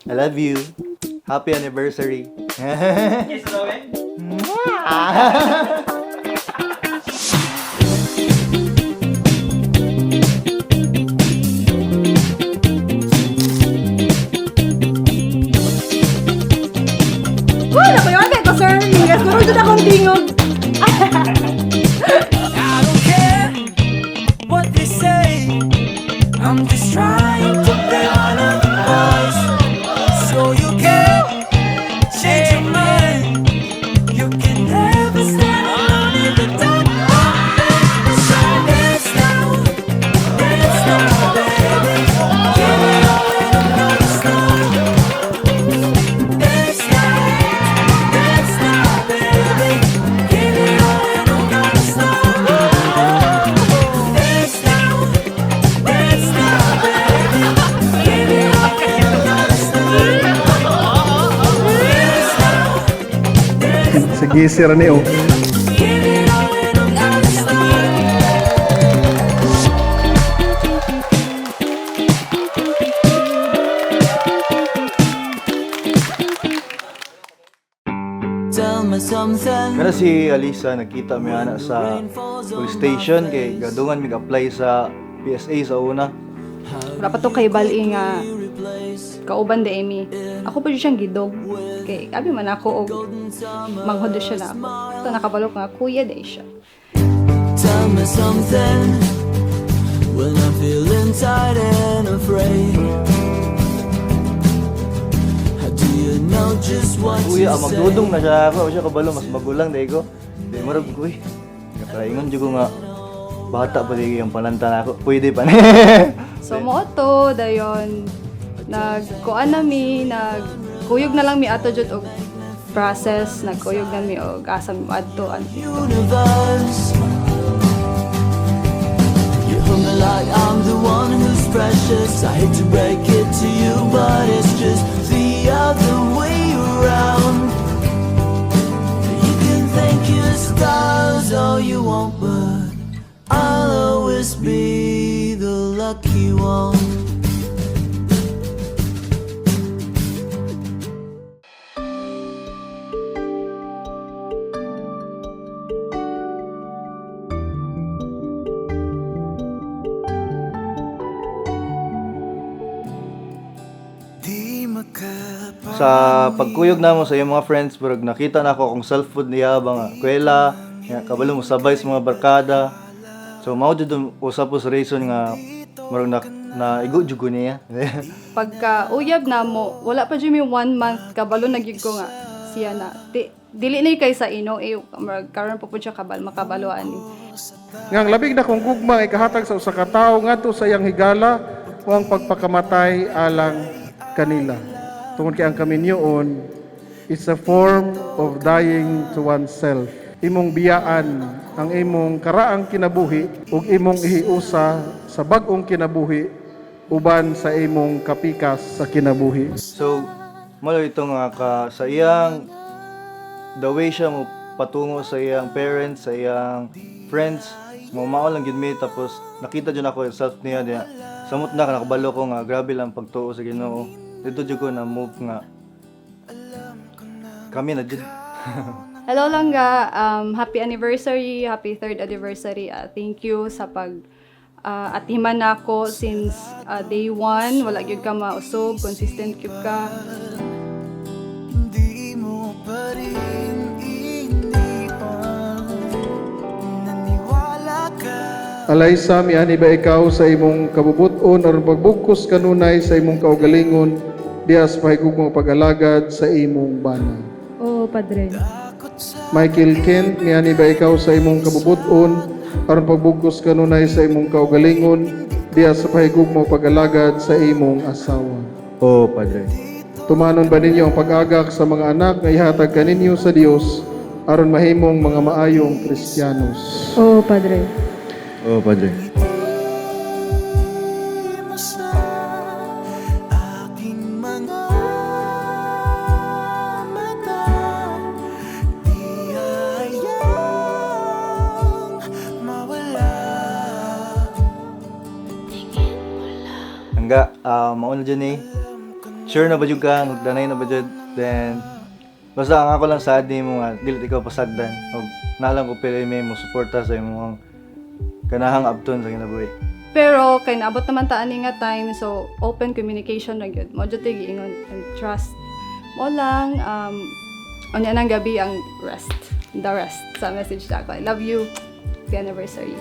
I love you. Happy anniversary. Kiss daw eh. Wala ko yun, ko sir. Mingas ko rin dyan akong tingog. I don't care what they say. I'm just trying to play one of the boys. So you can change your mind. You can never stand alone in the dark. So dance now, baby. Give it all and I'm gonna stop. Dance now, baby. Give it all and I'm gonna stop. Dance now, baby. Give it all and I'm gonna stop. Sige, sira ni O. Give it all and I'm gonna stop. Tell me something. Kana si Alisa nakita mi ana sa police station kay gadungan mi apply sa PSA sa una. Wala pa to kay Bali nga kauban de Amy. Ako pa dyan siyang gidog. Kay abi man ako og manghod siya na ako. Ito nakabalok nga kuya de siya. Tell me something when I'm feeling tired and afraid. How do you know just what Kuya, to say? magdudong na siya ako. Siya kabalo mas magulang dai ko. Di marag kuy. Kaingon jud ko nga bata pa di yung pananta na ako. Pwede pa ni. So mo to dayon nagkuan nami nagkuyog na lang mi ato jud og process nagkuyog na mi og asa mi adto Universe. You hold me like I'm the one who's precious. I hate to break it to you, but it's just the other way around. You can thank your stars all you want, but I'll always be the lucky one. Sa pagkuyog namo sa iyong mga friends, murag nakita na ako kung self-food niya ba nga kwela, nga kabalo mo sabay sa mga barkada. So mao jud usap sa reason nga murag na igo jud ko niya. pagka uyab na mo wala pa jud mi 1 month kabalo nagyud ko nga siya na dili na kay sa ino karon pa pud siya makabalo ani. Ngang labig na kung gugma ikahatag sa usa ka tawo ngadto sa iyang higala o ang pagpakamatay alang kanila. Tungod kay ang kaminyoon is a form of dying to oneself. Imong biyaan ang imong karaang kinabuhi ug imong ihiusa sa bag-ong kinabuhi uban sa imong kapikas sa kinabuhi. So malo ito nga sa iyang the way siya mo patungo sa iyang parents, sa iyang friends, mo mao lang gid mi tapos nakita jud ako yung self niya diya. Samot na nakabalo ko nga grabe lang pagtuo sa Ginoo. Dito jud ko na move nga kami na jud. Hello Langga, happy anniversary, happy 3rd anniversary. Thank you sa pag atiman nako since day 1. Wala gyud ka mausog, consistent gyud ka. Di mo pa rin iniwan. Naniwala ka. Alaysa miani ba ikaw sa imong kabubuton aron pagbugkos kanunay sa imong kaugalingon dias pahigug mo pag-alagad sa imong bana. Oh, Padre. Michael Kent, miani ba ikaw sa imong kabubuton aron pagbugkos kanunay sa imong kaugalingon dias sa pahigug mo pag-alagad sa imong asawa. Oh, Padre. Tumanon ba ninyo ang pag-agak sa mga anak nga ihatag kaninyo sa Dios aron mahimong mga maayong Kristiyanos? Oh, Padre. Oh, Padre. Aking mga mata, di hayang mawala. Hangga, mauna dyan sure na ba jud ka, danay na ba jud, then basta ang ako lang sad ni mo nga dili ikaw pasagdan og nalang ko pili mo suporta sa imong kanahang abton sa kinabuhi. Pero kay naabot naman ta ani nga time, so open communication ra gyud. Mo jud giingon and trust. Mo lang unya nang gabi ang rest. The rest sa message na ako. I love you. Happy anniversary.